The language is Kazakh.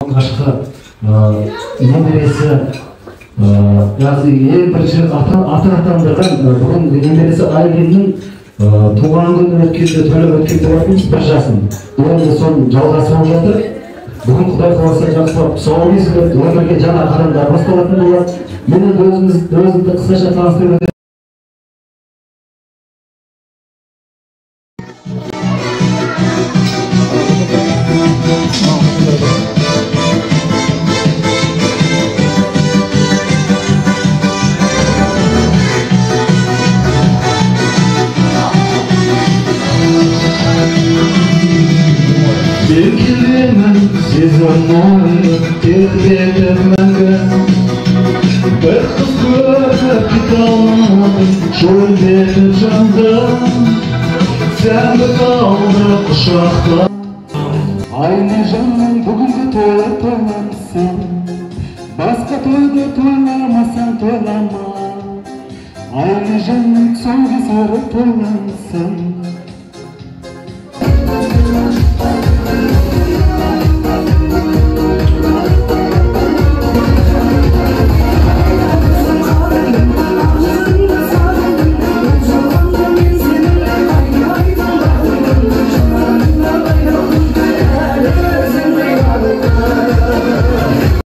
Alғашқы немересі ең бірінші ата-атандырған бүгін немересі Айгеннің туған күні өткенде тойлап өткенде бармыз 1 жасын. Енді соның жалғасы болып жатыр. Бүгін Құдай қаласа жақсылап тұсауы кесіліп, өмірге жаңа қадамдар басталатын болады. Мен өзімді қысқаша таныстырып өтемін. Beklemen sizin oyun terbiyetim мәңгі Bir kız görüp gitalmadım Şol beti candım Sen mi kaldı kuşakta Aynı canım bugünkü toylap toylamışsın Başka toyda toylamasan toylama Aynı canım son gezerip toylamışsın